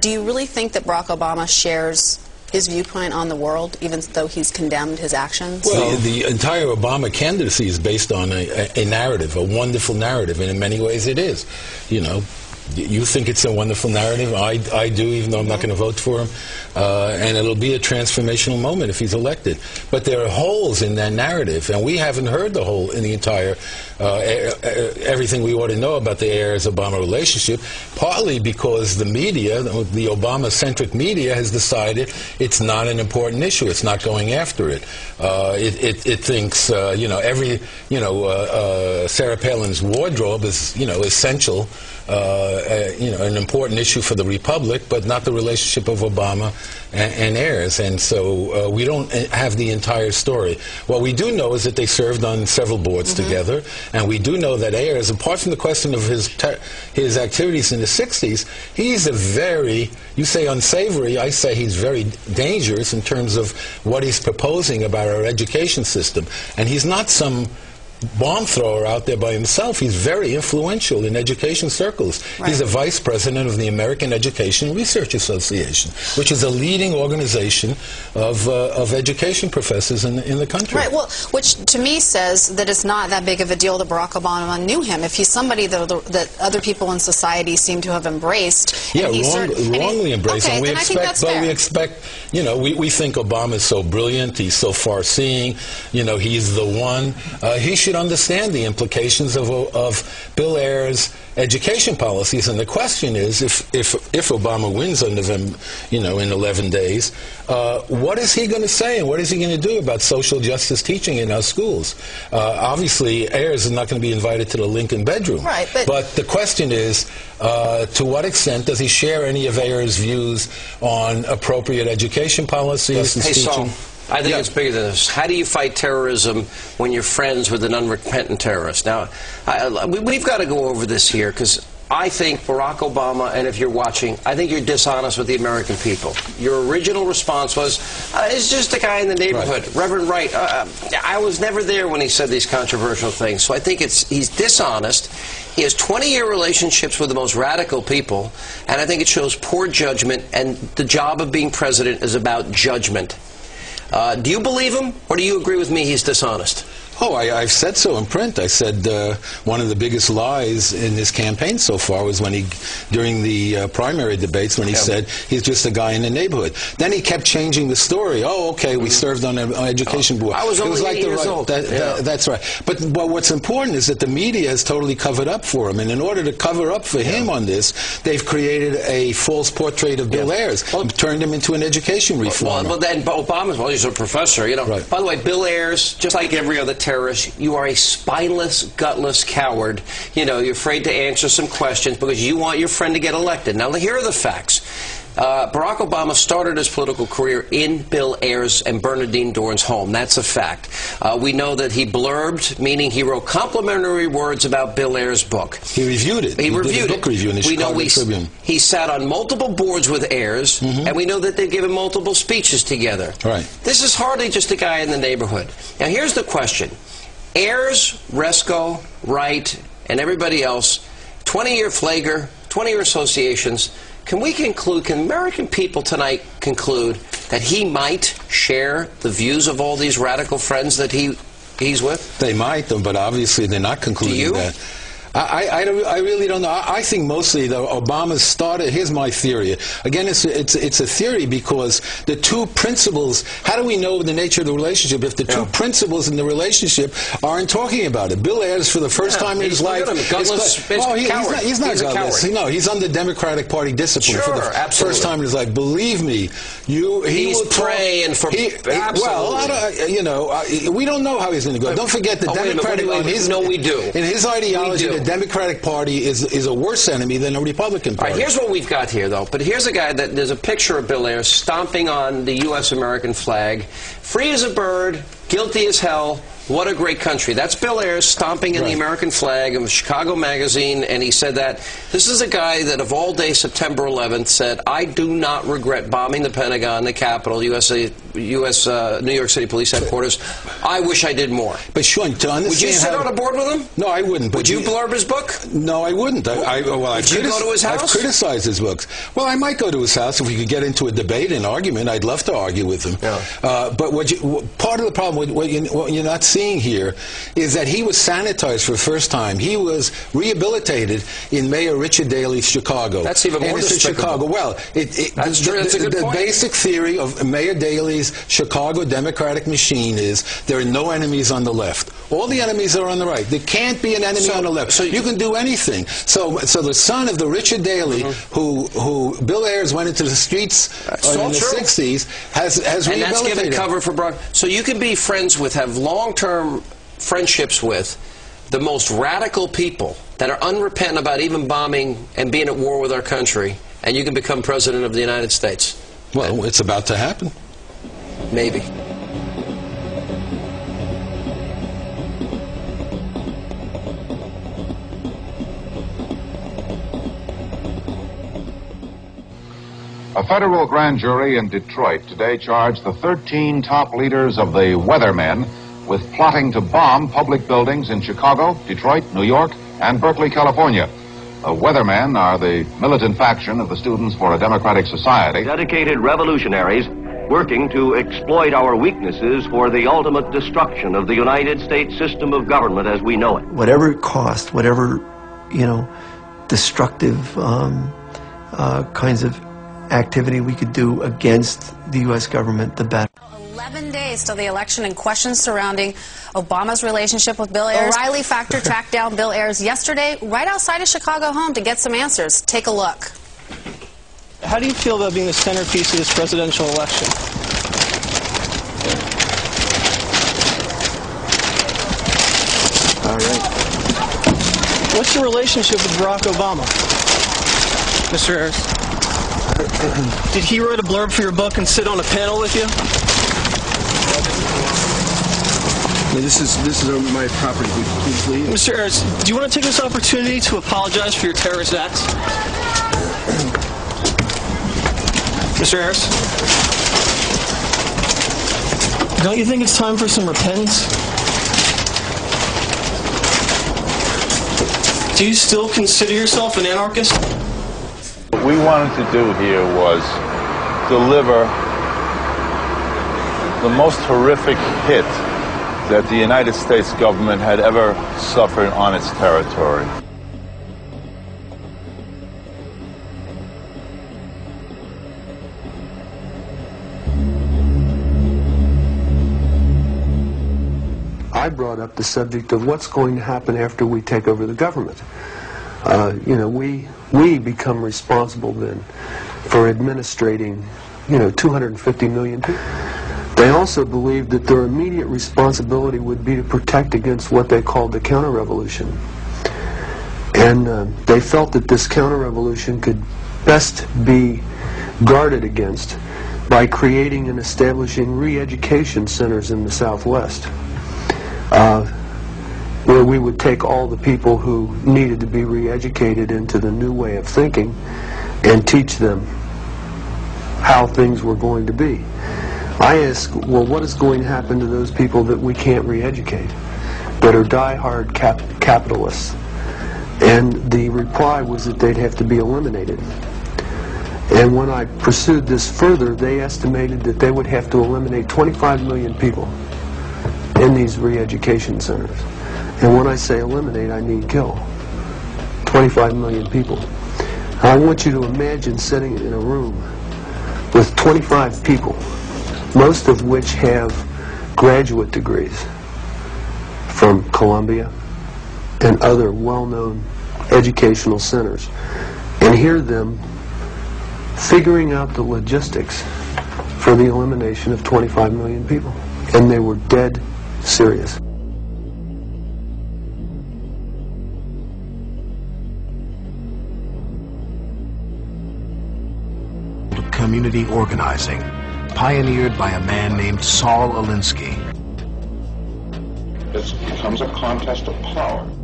do you really think that Barack Obama shares his viewpoint on the world, even though he's condemned his actions? Well, the entire Obama candidacy is based on a narrative, a wonderful narrative, and in many ways it is. You know, you think it's a wonderful narrative. I do, even though I'm not going to vote for him. And it'll be a transformational moment if he's elected. But there are holes in that narrative, and we haven't heard the whole in the entire, everything we ought to know about the Ayers-Obama relationship, partly because the media, the Obama-centric media, has decided it's not an important issue. It's not going after it. It thinks, you know, Sarah Palin's wardrobe is, you know, essential, you know, an important issue for the Republic, but not the relationship of Obama and Ayers. And so we don't have the entire story. What we do know is that they served on several boards together, and we do know that Ayers, apart from the question of his activities in the 60s, he's a very, you say unsavory, I say he's very dangerous in terms of what he's proposing about our education system. And he's not some bomb thrower out there by himself. He's very influential in education circles. Right. He's a vice president of the American Education Research Association, which is a leading organization of education professors in the country. Right, well, which to me says that it's not that big of a deal that Barack Obama knew him. If he's somebody that other people in society seem to have embraced. Yeah, wrongly embraced. Okay, and we then I think that's fair. we expect, you know, we think Obama is so brilliant, he's so far-seeing, you know, he's the one. He should understand the implications of Bill Ayers' education policies, and the question is, if Obama wins under them, you know, in 11 days, what is he going to say, and what is he going to do about social justice teaching in our schools? Obviously, Ayers is not going to be invited to the Lincoln bedroom, right, but the question is, to what extent does he share any of Ayers' views on appropriate education policies and teaching? I think it's bigger than this. How do you fight terrorism when you're friends with an unrepentant terrorist? Now, we've got to go over this here, because I think Barack Obama, and if you're watching, I think you're dishonest with the American people. Your original response was, it's just a guy in the neighborhood. Right. Reverend Wright, I was never there when he said these controversial things. So I think he's dishonest. He has 20-year relationships with the most radical people, and I think it shows poor judgment, and the job of being president is about judgment. Do you believe him, or do you agree with me he's dishonest? Oh, I've said so in print. I said one of the biggest lies in his campaign so far was when during the primary debates, when he said he's just a guy in the neighborhood. Then he kept changing the story. Oh, okay, we served on an education board. I was only 8 years old. That's right. But what's important is that the media has totally covered up for him, and in order to cover up for him on this, they've created a false portrait of Bill Ayers, turned him into an education reformer. Well, then Obama's, he's a professor, you know. Right. By the way, Bill Ayers, just like every other terrorist, you are a spineless, gutless coward. You know, you're afraid to answer some questions because you want your friend to get elected. Now, here are the facts. Barack Obama started his political career in Bill Ayers and Bernardine Dohrn's home. That's a fact. We know that he blurbed, meaning he wrote complimentary words about Bill Ayers' book. He reviewed it. He reviewed did a book review in the Chicago Tribune. He sat on multiple boards with Ayers, and we know that they've given multiple speeches together. Right. This is hardly just a guy in the neighborhood. Now, here's the question. Ayers, Resco, Wright, and everybody else, 20-year flagger, 20-year associations, can American people tonight conclude that he might share the views of all these radical friends that he's with? They might, but obviously they're not concluding that. I really don't know. I think mostly Obama started. Here's my theory. Again, it's a theory because the two principles. How do we know the nature of the relationship if the two principles in the relationship aren't talking about it? Bill Ayers, for the first time in his life, he's not gutless. No, he's under Democratic Party discipline for the first time in his life. Believe me, he's praying for. Well, you know, we don't know how he's going to go. Don't forget the Democratic. We do. In his ideology, the Democratic Party is a worse enemy than a Republican Party. All right, here's what we've got here, though. But here's a guy there's a picture of Bill Ayers stomping on the U.S. American flag, free as a bird, guilty as hell, What a great country. That's Bill Ayers stomping in the American flag of Chicago Magazine, and he said that. This is a guy that of all days, September 11th, said, I do not regret bombing the Pentagon, the Capitol, New York City Police Headquarters. I wish I did more. But Sean, to understand, would you sit on a board with him? No, I wouldn't. Would you blurb his book? No, I wouldn't. Would you go to his house? I've criticized his books. Well, I might go to his house if we could get into a debate, an argument. I'd love to argue with him. Yeah. But part of the problem with what you're not seeing here is that he was sanitized for the first time. He was rehabilitated in Mayor Richard Daley's Chicago. That's even more despicable. Chicago. Well, That's true. That's a good point. The basic theory of Mayor Daley's Chicago Democratic machine is there are no enemies on the left. All the enemies are on the right. There can't be an enemy on the left. So you can do anything. So the son of the Richard Daley, who Bill Ayers went into the streets in the 60s, has rehabilitated. And that's given cover for Brock. So you can be friends with, have long-term friendships with the most radical people that are unrepentant about even bombing and being at war with our country, and you can become president of the United States. Well, it's about to happen. Maybe. A federal grand jury in Detroit today charged the 13 top leaders of the Weathermen with plotting to bomb public buildings in Chicago, Detroit, New York, and Berkeley, California. The Weathermen are the militant faction of the Students for a Democratic Society. Dedicated revolutionaries working to exploit our weaknesses for the ultimate destruction of the United States system of government as we know it. Whatever it cost, whatever, destructive kinds of activity we could do against the U.S. government, the better. 11 days till the election and questions surrounding Obama's relationship with Bill Ayers. O'Reilly Factor tracked down Bill Ayers yesterday right outside his Chicago home to get some answers. Take a look. How do you feel about being the centerpiece of this presidential election? All right. What's your relationship with Barack Obama? Mr. Ayers? Did he write a blurb for your book and sit on a panel with you? Yeah, this is my property. Please leave. Mr. Ayers, do you want to take this opportunity to apologize for your terrorist acts? Mr. Ayers? Don't you think it's time for some repentance? Do you still consider yourself an anarchist? What we wanted to do here was deliver the most horrific hit that the United States government had ever suffered on its territory. I brought up the subject of what's going to happen after we take over the government. We become responsible then for administrating, 250 million people. They also believed that their immediate responsibility would be to protect against what they called the counter-revolution. And they felt that this counter-revolution could best be guarded against by creating and establishing re-education centers in the Southwest, where we would take all the people who needed to be re-educated into the new way of thinking and teach them how things were going to be. I asked, well, what is going to happen to those people that we can't re-educate, that are die-hard capitalists? And the reply was that they'd have to be eliminated. And when I pursued this further, they estimated that they would have to eliminate 25 million people in these re-education centers. And when I say eliminate, I mean kill. 25 million people. I want you to imagine sitting in a room with 25 people, most of which have graduate degrees from Columbia and other well-known educational centers, and hear them figuring out the logistics for the elimination of 25 million people. And they were dead serious. Community organizing, pioneered by a man named Saul Alinsky. it becomes a contest of power.